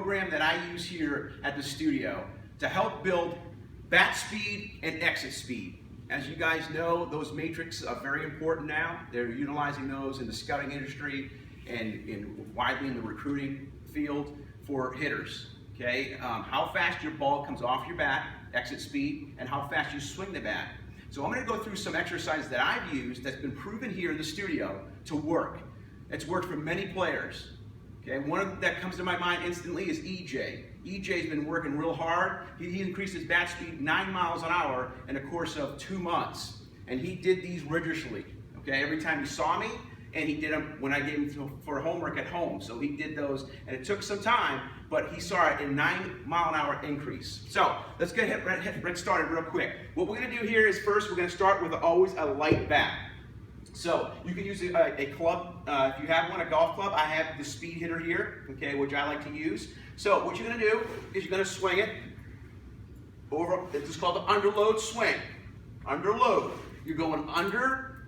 program that I use here at the studio to help build bat speed and exit speed. As you guys know, those matrices are very important now. They're utilizing those in the scouting industry and widely in the recruiting field for hitters. Okay, how fast your ball comes off your bat, exit speed, and how fast you swing the bat. So I'm going to go through some exercises that I've used that's been proven here in the studio to work. It's worked for many players. Okay, one that comes to my mind instantly is EJ. EJ's been working real hard. He increased his bat speed 9 miles an hour in the course of 2 months. And he did these rigorously. Okay, every time he saw me, and he did them when I gave him for homework at home. So he did those, and it took some time, but he saw it in 9 mile an hour increase. So let's get started real quick. What we're gonna do here is first, we're gonna start with always a light bat. So you can use a club, if you have one, a golf club. I have the speed hitter here, okay, which I like to use. So what you're gonna do is you're gonna swing it over, this is called the underload swing. Underload, you're going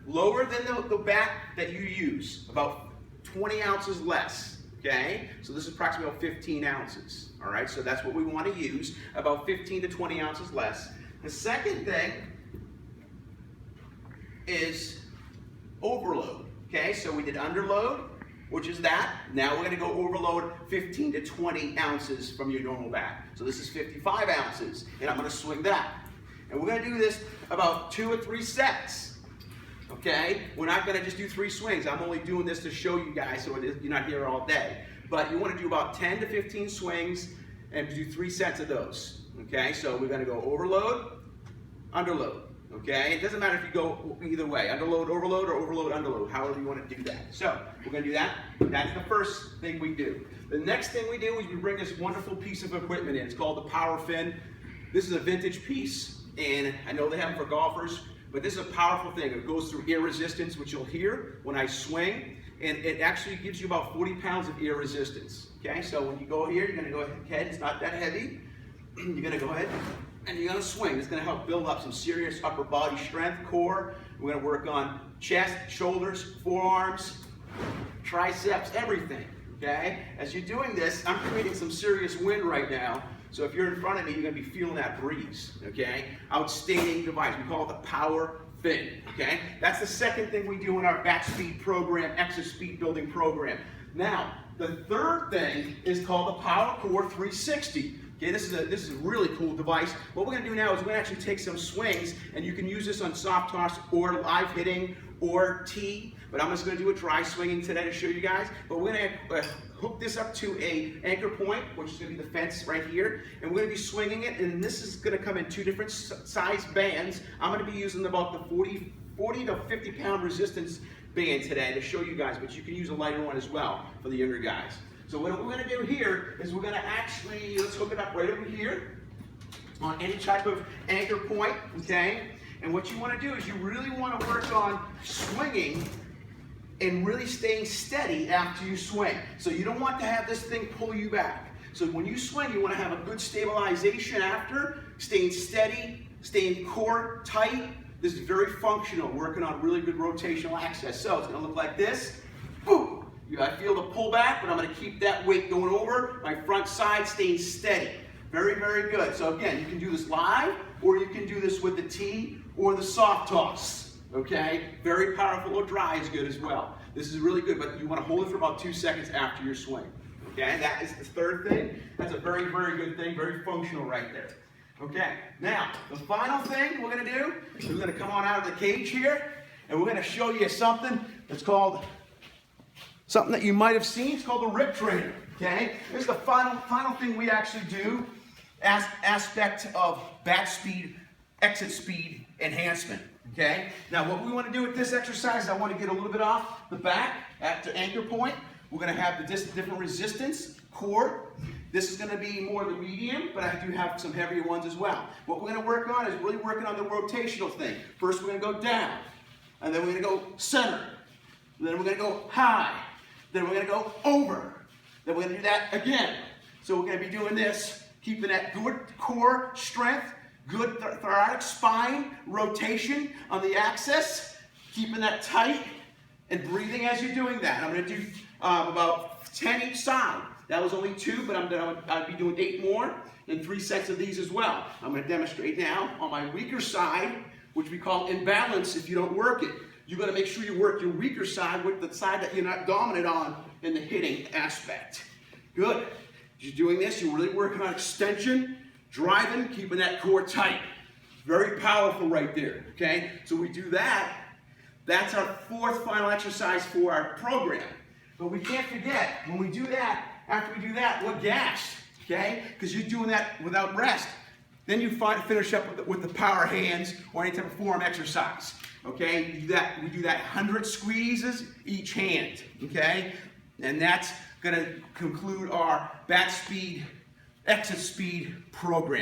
lower than the bat that you use, about 20 ounces less, okay? So this is approximately about 15 ounces, all right? So that's what we want to use, about 15 to 20 ounces less. The second thing is overload, okay? So we did underload, which is that. Now we're gonna go overload 15 to 20 ounces from your normal bat. So this is 55 ounces, and I'm gonna swing that. And we're gonna do this about 2 or 3 sets. Okay, we're not going to just do 3 swings. I'm only doing this to show you guys so you're not here all day. But you want to do about 10 to 15 swings and do 3 sets of those. Okay, so we're going to go overload, underload. Okay, it doesn't matter if you go either way, underload, overload, or overload, underload, however you want to do that. So we're going to do that. That's the first thing we do. The next thing we do is we bring this wonderful piece of equipment in. It's called the Power Fin. This is a vintage piece, and I know they have them for golfers. But this is a powerful thing. It goes through ear resistance, which you'll hear when I swing, and it actually gives you about 40 pounds of ear resistance. Okay, so when you go here, you're going to go ahead. It's not that heavy. You're going to go ahead and you're going to swing. It's going to help build up some serious upper body strength, core. We're going to work on chest, shoulders, forearms, triceps, everything. Okay, as you're doing this, I'm creating some serious wind right now. So if you're in front of me, you're going to be feeling that breeze, okay? Outstanding device. We call it the Power Fin, okay? That's the second thing we do in our bat speed program, exit speed building program. Now, the third thing is called the Power Core 360. Okay, this is a really cool device. What we're going to do now is we're going to actually take some swings, and you can use this on soft toss or live hitting or tee. But I'm just going to do a dry swinging today to show you guys. But we're going to hook this up to a anchor point, which is going to be the fence right here. And we're going to be swinging it, and this is going to come in 2 different size bands. I'm going to be using about the 40 to 50 pound resistance band today to show you guys, but you can use a lighter one as well for the younger guys. So what we're going to do here is we're going to actually, let's hook it up right over here on any type of anchor point, okay? And what you want to do is you really want to work on swinging and really staying steady after you swing. So you don't want to have this thing pull you back. So when you swing, you want to have a good stabilization after, staying steady, staying core tight. This is very functional, working on really good rotational access. So it's going to look like this. Boom! I feel the pull back, but I'm going to keep that weight going over my front side, staying steady. Very, very good. So again, you can do this live, or you can do this with the tee or the soft toss. Okay? Very powerful, or dry is good as well. This is really good, but you want to hold it for about 2 seconds after your swing. Okay? And that is the third thing. That's a very, very good thing. Very functional right there. Okay? Now, the final thing we're going to do is we're going to come on out of the cage here, and we're going to show you something that's called, something that you might have seen. It's called the Rip Trainer. Okay? This is the final thing we actually do, aspect of bat speed, exit speed enhancement. Okay? Now what we want to do with this exercise, I want to get a little bit off the back at the anchor point. We're going to have the different resistance core. This is going to be more the medium, but I do have some heavier ones as well. What we're going to work on is really working on the rotational thing. First we're going to go down, and then we're going to go center, then we're going to go high, then we're going to go over, then we're going to do that again. So we're going to be doing this, keeping that good core strength, good thoracic spine rotation on the axis, keeping that tight and breathing as you're doing that. I'm going to do about 10 each side. That was only 2, but I'll be doing 8 more and 3 sets of these as well. I'm going to demonstrate now on my weaker side, which we call imbalance if you don't work it. You're going to make sure you work your weaker side with the side that you're not dominant on in the hitting aspect. Good. You're doing this, you're really working on extension, driving, keeping that core tight. Very powerful right there, okay? So we do that. That's our 4th final exercise for our program. But we can't forget, when we do that, after we do that, we're gassed, okay? Because you're doing that without rest. Then you finish up with the power hands or any type of forearm exercise, okay? We do that 100 squeezes each hand, okay? And that's going to conclude our bat speed, exit speed program.